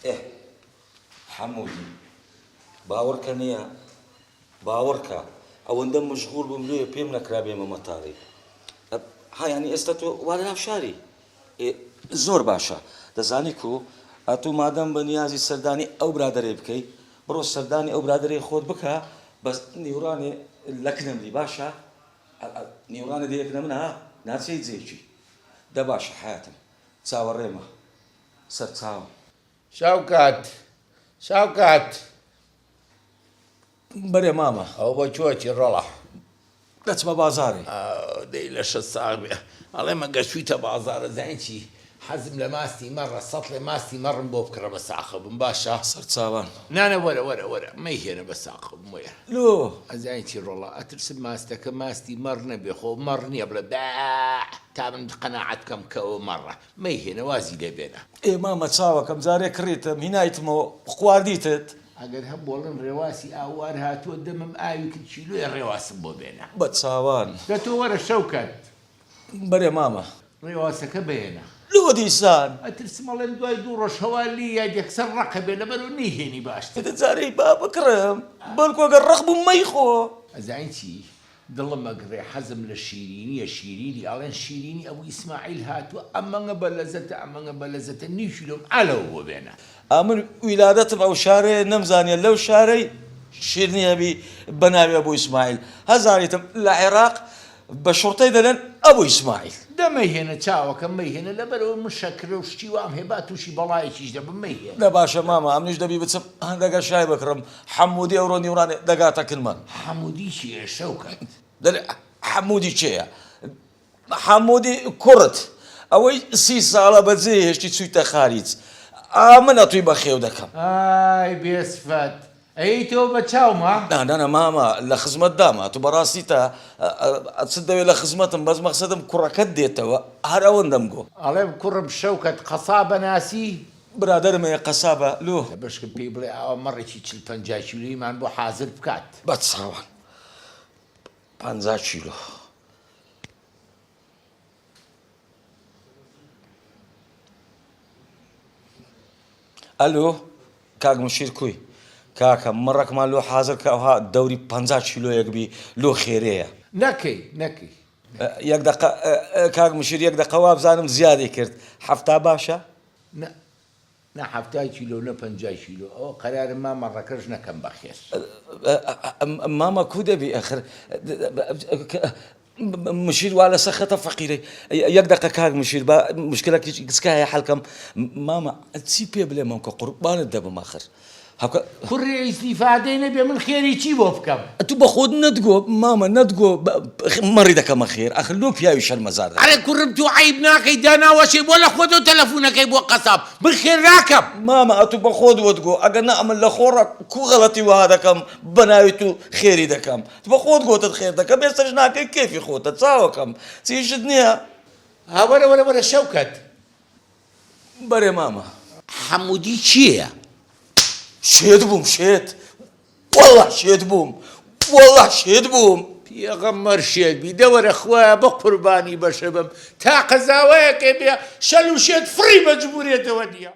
إيه حمودي باورکە نییە باوەڕکە ئەوەندە مشغول بووم لێ پێم نەکرا بێمە مەتاڕی ها یانی ئێستا تۆ وا لە ناو شاری زۆر باشە دەزانی و ئەتوو مادەم بە نیازی سەردانی ئەو برادەرێ بکەیت بڕۆ سەردانی ئەو برادەرێ خۆت بکە بەس نیوڕانێ لەکنەملی باشە نیوڕانە دەیەکنە منە ها ناچەی جێکی دە باشە حیاتم چاوەڕێمە سەر چاوم شاوکات بەرێ مامە ئەو بۆ چۆچی ڕەڵە دەچمە بازارێ دەی لە شە ساغ بێ ئەڵێ مەگە شوویتە بازارە زانچی حەزم لە ماستی مەڕە سەڵێ ماستی مەڕم بۆ بکڕە بە ساخە بم باشە سەر چاوان نانە وەرە مەیهێنە بە ساخە بم وەیە لۆ ئەزانچی ڕۆڵە ئەترسم ماستەکە ماستی مەڕ نەبێ خۆ مەڕ نییە بڵێ با تا من قەناعەت بکەم کەەوە مەڕە مەیهێنە وازی لێ بێنە ئێ مامە چاوەکەم جارێ کڕیتم هینایتمەوە خواردیتت ئەگەر هەم بۆڵن ڕێواسی ئاوار هاتووە دەمم ئاوی کرد چیلۆی ڕێواسم بۆ بێنە بە چاوان دە تۆ وەرە شەوکەت بەرێ مامە ڕێواسەکە بێنە لۆ دیسان ئەترسم ئەڵێن دوای دوو ڕۆژ هەوالی یا یەکسەر ڕەقە بێ لەبەرەوە نەیهێنی باشتر دە جارەی با بکڕم بەڵکو ئەگەر ڕق بووم مەیخۆ ئەزانین چی دڵم ئەگڕێ حەزم لە شیرینیە شیرینی ئەڵێن شیرینی ئەوی ئیسماعیل هاتووە ئەمەngە بە لەزەتە ئەمەngە بە لەزەتە نیشی لۆم ئالەوە بۆ بێنە ئامن ویلادەتم ئەو شارەیە نەمزانێت لەو شارەی شیرنی هەبی بەناوی ئەبوو ئیسماعیل هەزاریتم لە عێراق بە شوڕتەی دەڵێن ئەبوو ئیسماعیل دەمەیهێنە چاوەکە مەیهێنە لەبەرەوە من شەکرە و شتی وام هێبا تووشی بەڵایەکیش دەبم مەیهێنە لە باشە مامە ئەمنیش دەبی بچم هەندێکە شای بکڕم حەمودی ئەوڕۆ نیوڕانێ دەگاتە کنمان حەمودی چیە شەوکەت دەڵێ حەمودی چێیە حەمودی کوڕت ئەوەی 30 ساڵە بەجێ هێشتی چوویتە خاریج من ئەتووی بە خێو دەکەم ئای بێسفەت ئەی تۆ بە چاومە نانە مامە لە خزمەت داما تو بەڕاستی تا چ دەوێت لە خزمەتم بەس مەقسەدم کوڕەکەت دێتەوە هەر ئەوەندەم گۆ ئەڵێم کوڕم شەوکەت قەسابە ناسی برادرمەیە قەسابە لۆ بەشکم پێی بڵێ ئەوە مەڕێکی 40-50 کیلۆیمان بۆ حازر بکات بە چاوان 50 کیلۆ ئەلۆ کاک مشیر کوی کاکە مڕێکمان لۆ حازر کە ئەوها دەوری 50 کیلۆیەک بی لۆ خێرەیە نەکەی یەک دقە کاک مشیر یەک دقە وا بزانم زیادی کرد هەفتا باشە نە 70 کیلۆ نە 50 کیلۆ ئەوە قەرارم مامەڕەکەش نەکەم بەخێر مامە کو دەبی ئەخر مشیر وا لەسەر خەتە فەقیرەی یەک دقە کاک مشیر با مشکلێکی گچکایە حەڵکەم مامە چی پێ بڵێمەم کە قوربانت دەبم ئاخر کوڕێ ئیستیفادەی نەبێ من خێری چی بۆ بکەم تو بە خۆت نەتگۆ مامە نەتگۆ مەڕی دەکەمە خێر ئەخر لۆ پیاوی شەرمەزار ئەرێ کوڕم تو عیب ناکەی داناوەشێ بۆ لە خۆت و تەلەفۆنەکەی بۆ قەساب من خێر ناکەم مامە ئەتو بە خۆت وەتگۆ ئەگەر نە ئەمن لە خۆڕە کو غەڵەتی وها دەکەم بەناوی تو خێری دەکەم بە خۆت گۆتت خێر دەکەم ئێستش ناکەی کێفی خۆتە چاوەکەم چیشت نییە وەرە شەوکەت بەرێ مامە حەمودی چییە؟ شێت بووم شێت وەڵا شێت بووم وەڵا شێت بووم پێغەمبەر شێت بی دەوەرە خوایە بە قوربانی بەشە بم تا قەزاوەیەکێ بێ شەل و شێت فڕی بە جمهوریەتەوە نییە